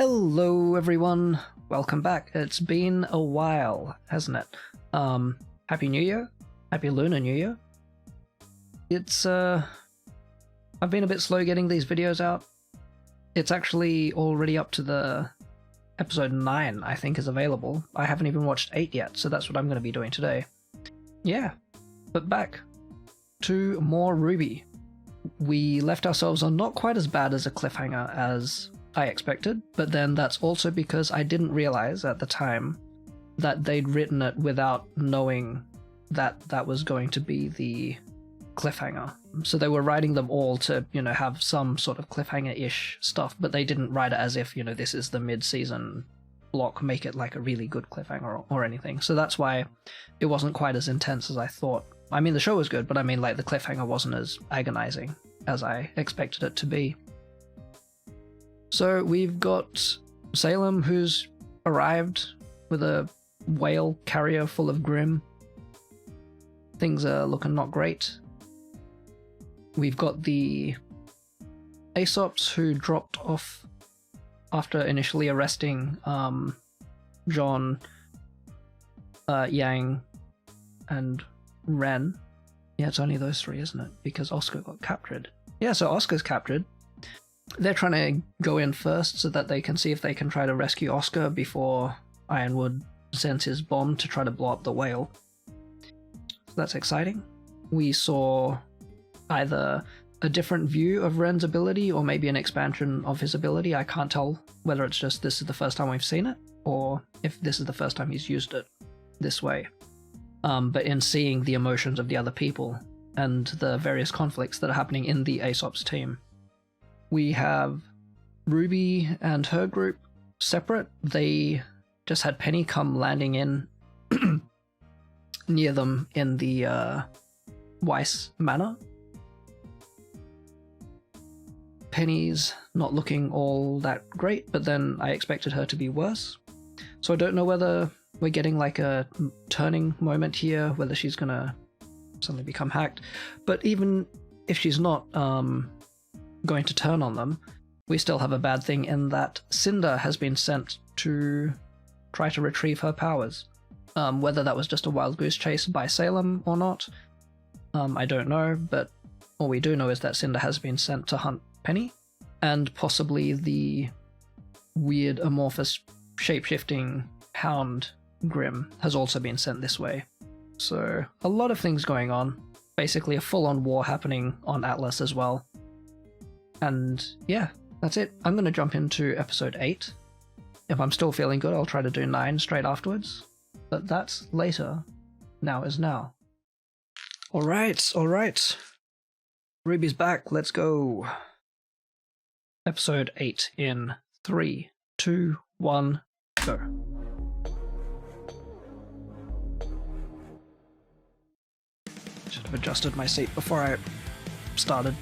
Hello everyone, welcome back. It's been a while, hasn't it? Happy New Year? Happy Lunar New Year. It's I've been a bit slow getting these videos out. It's actually already up to the episode 9, I think, is available. I haven't even watched 8 yet, so that's what I'm going to be doing today. Yeah, but back to more RWBY. We left ourselves on not quite as bad as a cliffhanger as I expected, but then that's also because I didn't realize at the time that they'd written it without knowing that that was going to be the cliffhanger. So they were writing them all to, you know, have some sort of cliffhanger-ish stuff, but they didn't write it as if, you know, this is the mid-season block, make it like a really good cliffhanger or anything. So that's why it wasn't quite as intense as I thought. I mean, the show was good, but I mean, like, the cliffhanger wasn't as agonizing as I expected it to be. So we've got Salem, who's arrived with a whale carrier full of Grimm. Things are looking not great. We've got the Aesops, who dropped off after initially arresting John, Yang, and Ren. Yeah, it's only those three, isn't it? Because Oscar got captured. Yeah, so Oscar's captured. They're trying to go in first so that they can see if they can try to rescue Oscar before Ironwood sends his bomb to try to blow up the whale. So that's exciting. We saw either a different view of Ren's ability or maybe an expansion of his ability. I can't tell whether it's just this is the first time we've seen it or if this is the first time he's used it this way. But in seeing the emotions of the other people and the various conflicts that are happening in the Aesops team. We have RWBY and her group separate. They just had Penny come landing in near them in the Weiss manor. Penny's not looking all that great, but then I expected her to be worse. So I don't know whether we're getting like a turning moment here, whether she's gonna suddenly become hacked. But even if she's not going to turn on them, we still have a bad thing in that Cinder has been sent to try to retrieve her powers. Whether that was just a wild goose chase by Salem or not, I don't know, but all we do know is that Cinder has been sent to hunt Penny, and possibly the weird amorphous shape-shifting hound Grimm has also been sent this way. So a lot of things going on, basically a full-on war happening on Atlas as well. And yeah, that's it. I'm going to jump into episode 8. If I'm still feeling good, I'll try to do 9 straight afterwards. But that's later. Now is now. Alright. RWBY's back. Let's go. Episode 8 in 3, 2, 1, go. Should have adjusted my seat before I started.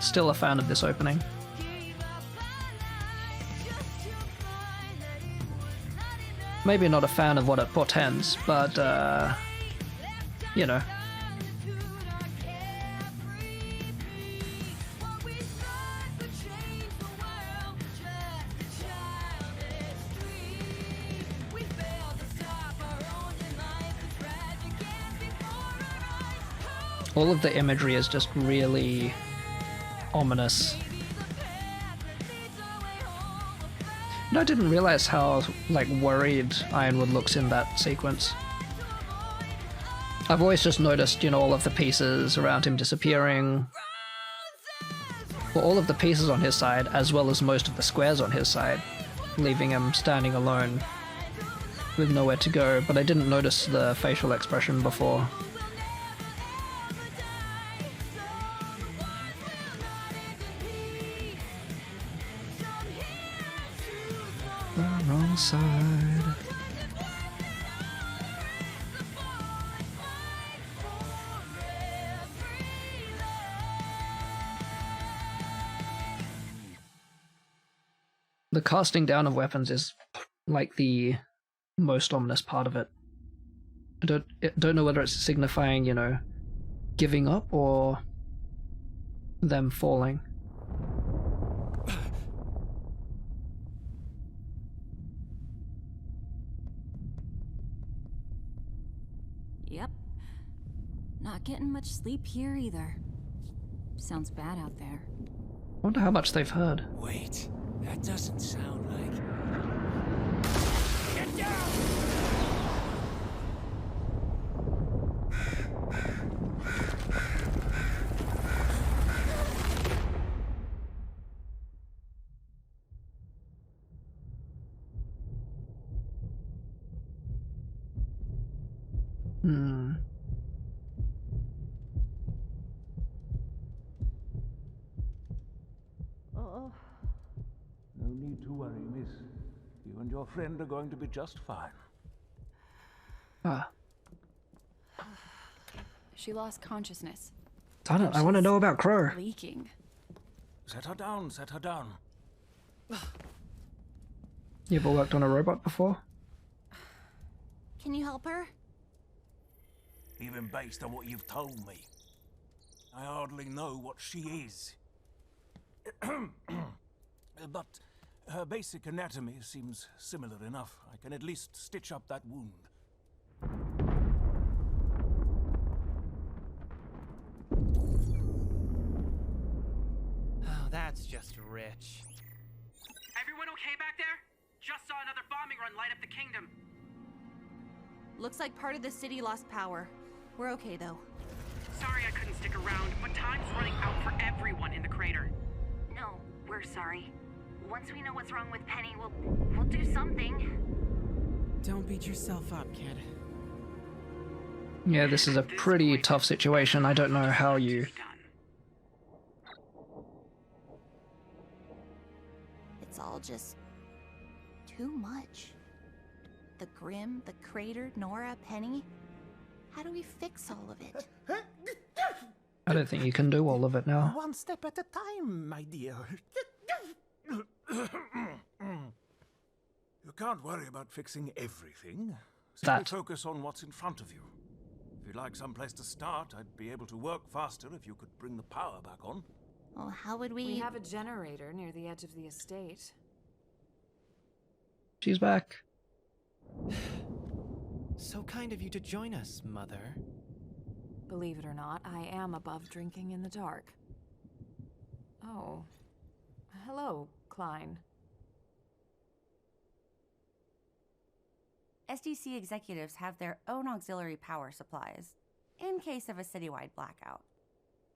Still a fan of this opening. Maybe not a fan of what it portends, but, you know. All of the imagery is just really ominous. No, I didn't realize how, like, worried Ironwood looks in that sequence. I've always just noticed, you know, all of the pieces around him disappearing. Well, all of the pieces on his side, as well as most of the squares on his side, leaving him standing alone with nowhere to go, but I didn't notice the facial expression before. Wrong side. The casting down of weapons is like the most ominous part of it. don't know whether it's signifying, you know, giving up or them falling. Yep. Not getting much sleep here either. Sounds bad out there. I wonder how much they've heard. Wait, that doesn't sound like... Get down! No need to worry, miss. You and your friend are going to be just fine. Ah. She lost consciousness. I want to know about Crow. Leaking. Set her down, set her down. You ever worked on a robot before? Can you help her? Even based on what you've told me, I hardly know what she is. But her basic anatomy seems similar enough. I can at least stitch up that wound. Oh, that's just rich. Everyone okay back there? Just saw another bombing run light up the kingdom. Looks like part of the city lost power. We're okay though. Sorry I couldn't stick around, but time's running out for everyone in the crater. No, we're sorry. Once we know what's wrong with Penny, we'll do something. Don't beat yourself up, kid. Yeah, this is a pretty tough situation. I don't know how you... It's all just too much. The Grimm, the crater, Nora, Penny. How do we fix all of it? I don't think you can do all of it now. One step at a time, my dear. You can't worry about fixing everything. Simply focus on what's in front of you. If you'd like someplace to start, I'd be able to work faster if you could bring the power back on. Well, how would we... We have a generator near the edge of the estate. She's back. So kind of you to join us, Mother. Believe it or not, I am above drinking in the dark. Oh. Hello, Klein. SDC executives have their own auxiliary power supplies, in case of a citywide blackout.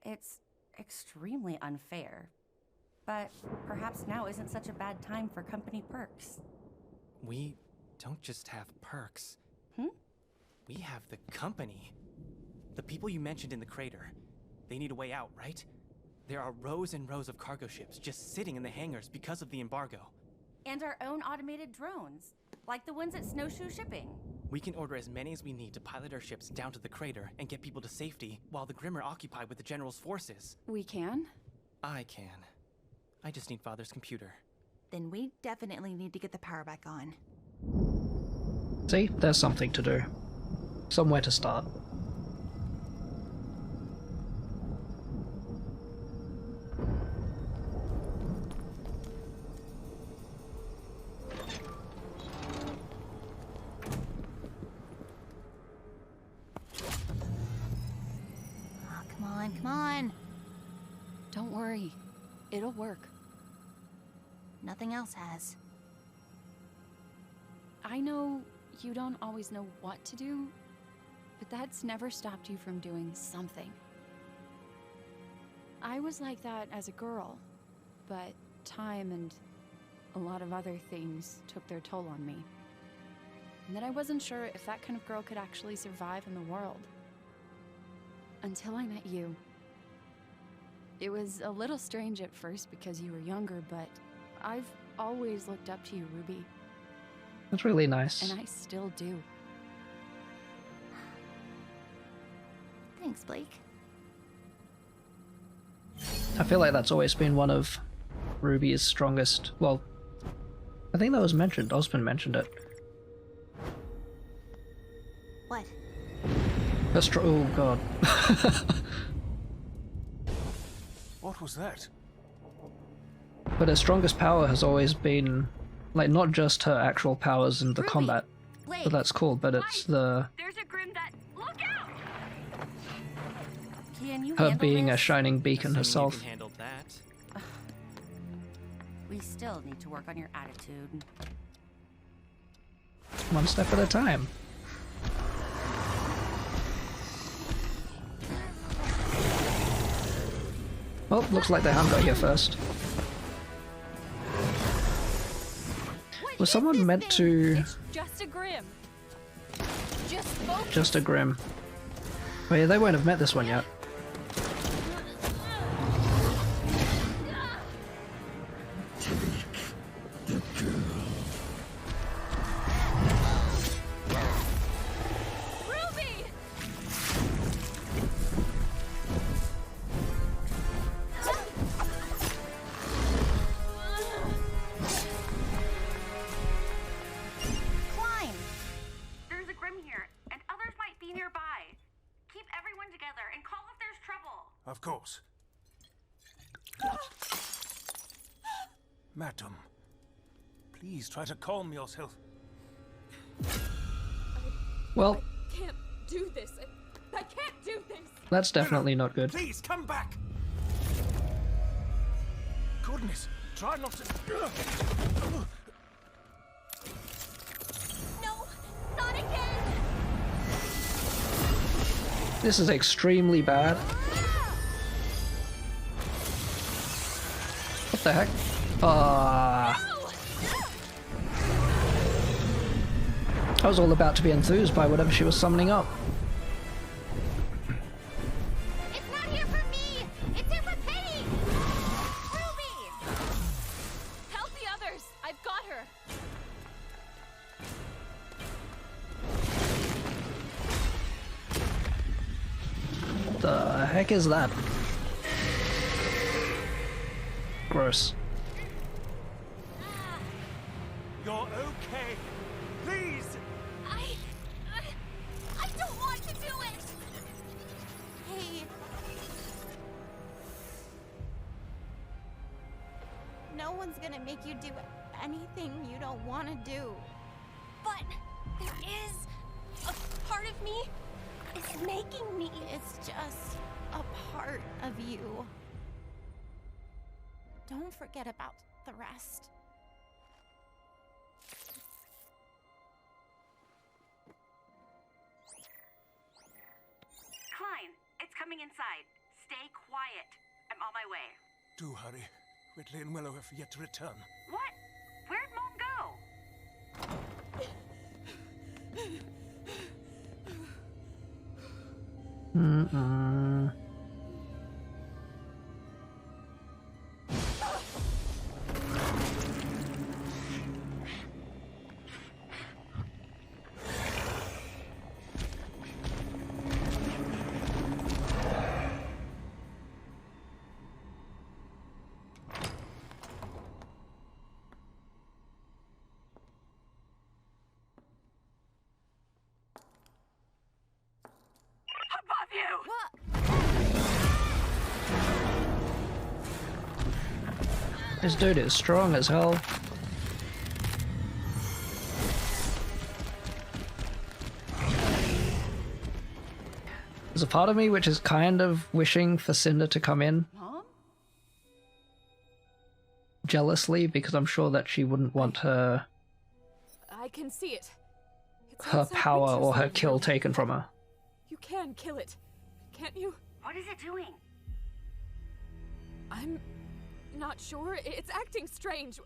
It's extremely unfair, but perhaps now isn't such a bad time for company perks. We don't just have perks. We have the company. The people you mentioned in the crater. They need a way out, right? There are rows and rows of cargo ships just sitting in the hangars because of the embargo. And our own automated drones, like the ones at Snowshoe Shipping. We can order as many as we need to pilot our ships down to the crater and get people to safety while the Grimm are occupied with the General's forces. We can? I can. I just need Father's computer. Then we definitely need to get the power back on. See, there's something to do. Somewhere to start. Oh, come on, come on. Don't worry. It'll work. Nothing else has. I know you don't always know what to do, but that's never stopped you from doing something. I was like that as a girl, but time and a lot of other things took their toll on me. And then I wasn't sure if that kind of girl could actually survive in the world. Until I met you. It was a little strange at first because you were younger, but I've always looked up to you, Ruby. That's really nice. And I still do. Thanks, Blake. I feel like that's always been one of Ruby's strongest... Well, I think that was mentioned. Osmond mentioned it. What? Oh god. What was that? But her strongest power has always been, like, not just her actual powers in the combat, Blake, but that's cool, but it's the There's a Grimm that. Look out! can you her handle being a this? shining beacon Assuming herself. You can handle that. We still need to work on your attitude. One step at a time. Well, looks like they haven't got here first. Was someone meant to... It's just a Grimm. Just focus. Just a Grimm. Oh yeah, they won't have met this one yet. Ruby! Climb! There's a Grimm here, and others might be nearby. Keep everyone together and call if there's trouble. Of course. Madam, please try to calm yourself. Well, Can't do this. I can't do this. that's definitely not good. Please come back. Goodness, try not to. No, not again! This is extremely bad. What the heck? I was all about to be enthused by whatever she was summoning up. It's not here for me! It's here for Penny! Ruby! Help the others. I've got her. The heck is that? Gross. You're okay. Please. I don't want to do it! Hey. No one's gonna make you do anything you don't want to do. But there is a part of me. It's making me. It's just a part of you. Don't forget about the rest. Klein, it's coming inside. Stay quiet. I'm on my way. Do hurry. Ridley and Willow have yet to return. What? Where'd Mom go? Mm-mm. Above you! This dude is strong as hell. There's a part of me which is kind of wishing for Cinder to come in. Mom? Jealously, because I'm sure that she wouldn't want her I can see it. It's her outside power or her Winter's kill Lane. taken from her. You can kill it, can't you? What is it doing? I'm not sure. It's acting strange.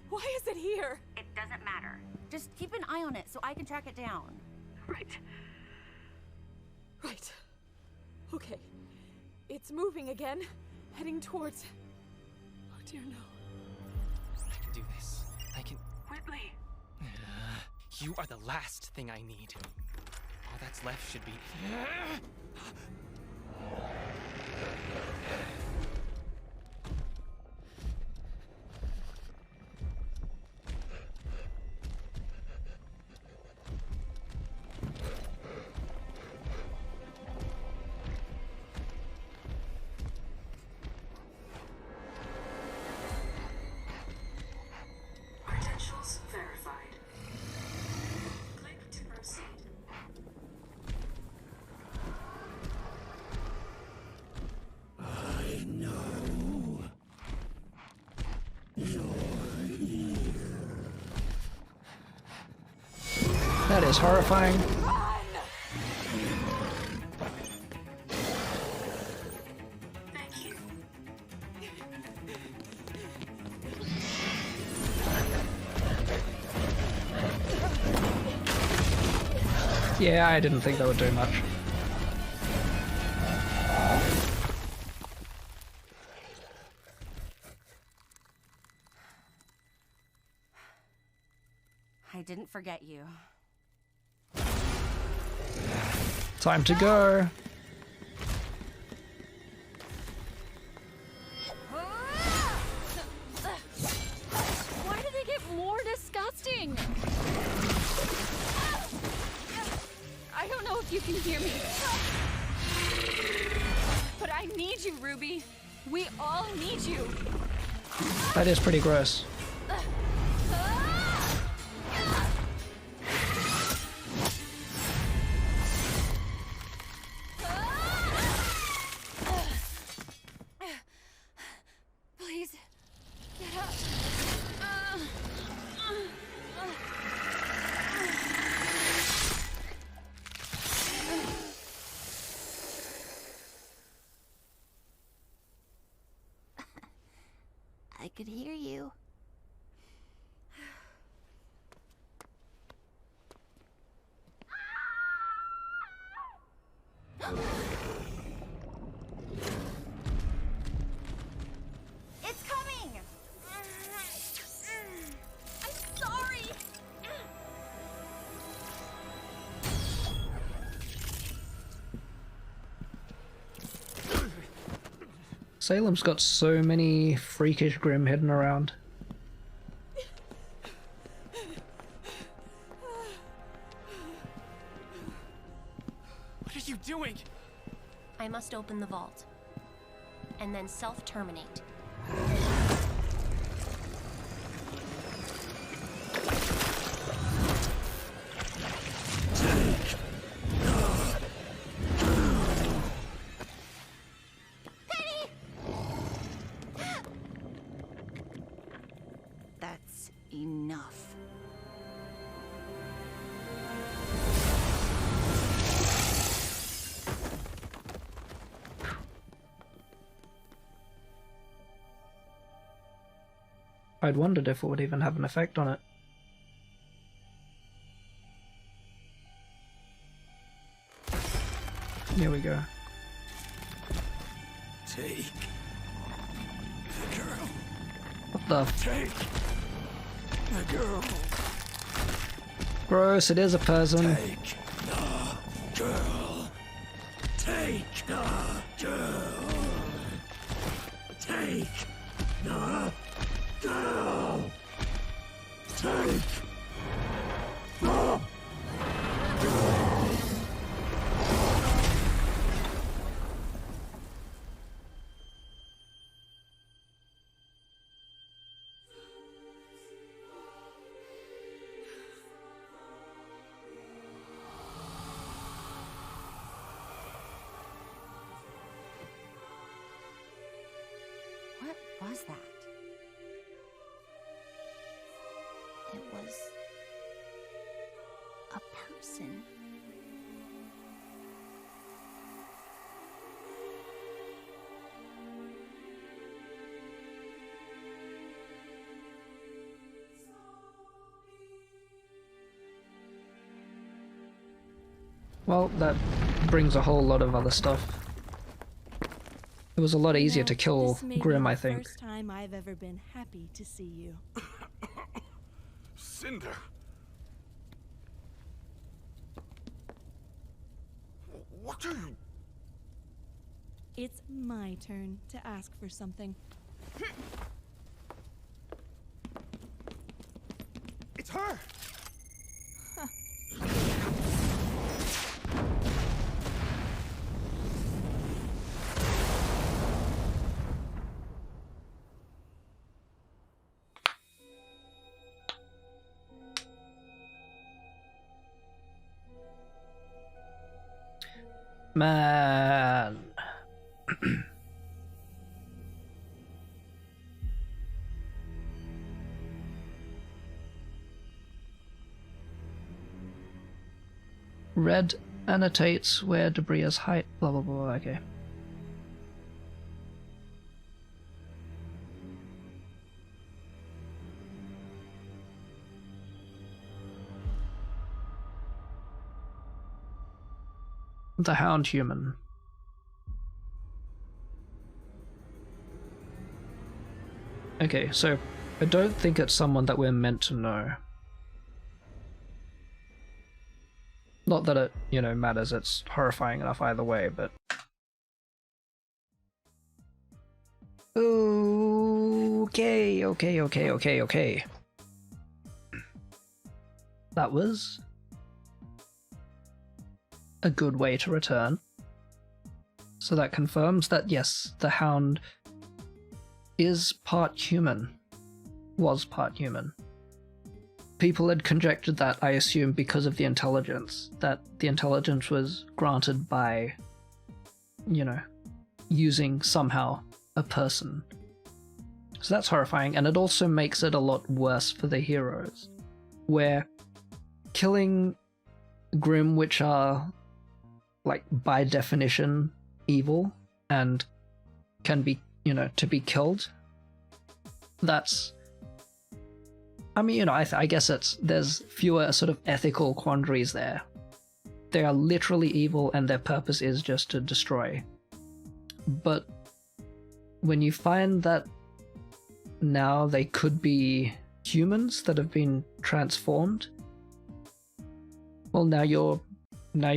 Why is it here? It doesn't matter. Just keep an eye on it so I can track it down. Right. Right. Okay. It's moving again, heading towards. Oh dear no. I can do this. I can. Whitley. You are the last thing I need. All that's left should be. That is horrifying. Yeah, I didn't think that would do much. I didn't forget you. Time to go. Why do they get more disgusting? I don't know if you can hear me. But I need you, Ruby. We all need you. That is pretty gross. Please, get up. I could hear you. It's coming! I'm sorry! Salem's got so many freakish Grimm hidden around. What are you doing? I must open the vault. And then self-terminate. That's enough. I'd wondered if it would even have an effect on it. Here we go. Take the girl. What the? Take the girl. Gross, it is a person. Take the girl. Take the girl. Take the girl. Take the girl. What was that? It was a person. Well, that brings a whole lot of other stuff. It was a lot easier to kill This may Grimm, be I the think. First time I've ever been happy to see you. Cinder. What are you? It's my turn to ask for something. It's her. Man. Red annotates where debris is height, blah blah blah, okay. The Hound Human. Okay, so I don't think it's someone that we're meant to know. Not that it, you know, matters, it's horrifying enough either way, but... Okay. That was a good way to return. So that confirms that, yes, the Hound is part human. Was part human. People had conjectured that, I assume, because of the intelligence. That the intelligence was granted by, you know, using somehow a person. So that's horrifying, and it also makes it a lot worse for the heroes. Where killing Grimm, which are, like, by definition, evil, and can be, you know, to be killed, that's... I mean, you know, I guess there's fewer sort of ethical quandaries there. They are literally evil and their purpose is just to destroy. But when you find that now they could be humans that have been transformed, well, now you're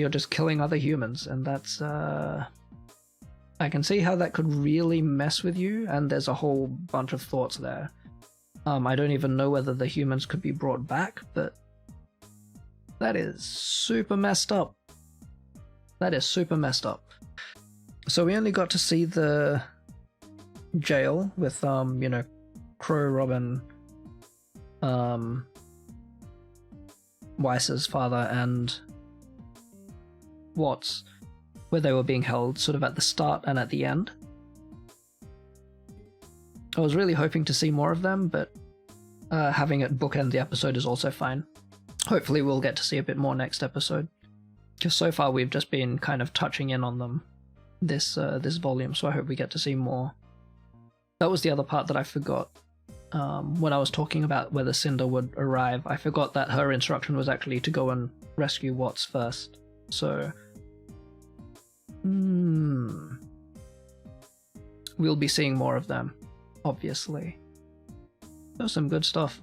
just killing other humans, and that's I can see how that could really mess with you, and there's a whole bunch of thoughts there. I don't even know whether the humans could be brought back, but that is super messed up. That is super messed up. So we only got to see the jail with, you know, Crow, Robin, Weiss's father, and Watts, where they were being held sort of at the start and at the end. I was really hoping to see more of them, but having it bookend the episode is also fine. Hopefully we'll get to see a bit more next episode, because so far we've just been kind of touching in on them this volume, so I hope we get to see more. That was the other part that I forgot. When I was talking about whether Cinder would arrive, I forgot that her instruction was actually to go and rescue Watts first. So... we'll be seeing more of them, obviously. That was some good stuff.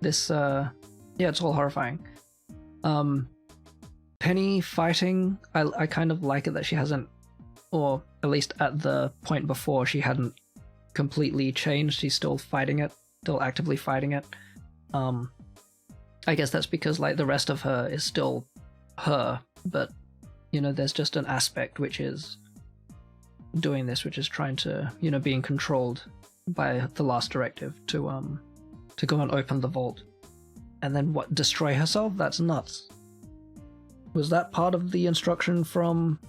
This, yeah, it's all horrifying. Penny fighting, I kind of like it that she hasn't, or at least at the point before, she hadn't completely changed. She's still fighting it, still actively fighting it. I guess that's because, like, the rest of her is still her, but, you know, there's just an aspect which is doing this, which is trying to, you know, being controlled by the last directive to go and open the vault. And then what, destroy herself? That's nuts. Was that part of the instruction from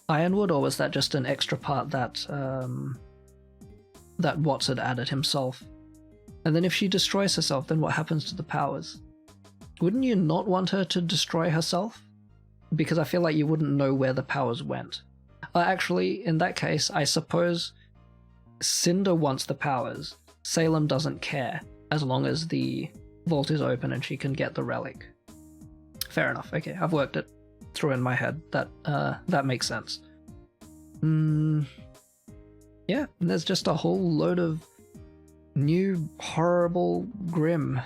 Ironwood, or was that just an extra part that that Watts had added himself? And then if she destroys herself, then what happens to the powers? Wouldn't you not want her to destroy herself? Because I feel like you wouldn't know where the powers went. Actually, in that case, I suppose Cinder wants the powers. Salem doesn't care, as long as the vault is open and she can get the relic. Fair enough, okay, I've worked it through in my head. That makes sense. Yeah, and there's just a whole load of new, horrible Grimm.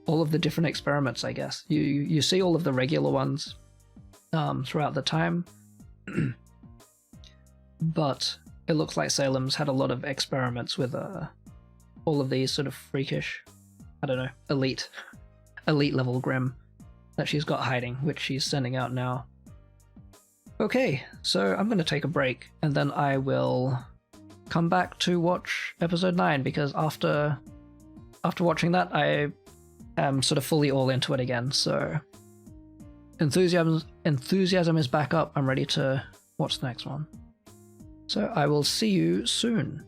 All of the different experiments, I guess. You see all of the regular ones throughout the time. But it looks like Salem's had a lot of experiments with all of these sort of freakish, I don't know, elite level Grimm that she's got hiding, which she's sending out now. Okay, so I'm going to take a break, and then I will come back to watch episode 9, because after watching that, I am sort of fully all into it again, so enthusiasm is back up. I'm ready to watch the next one. So I will see you soon.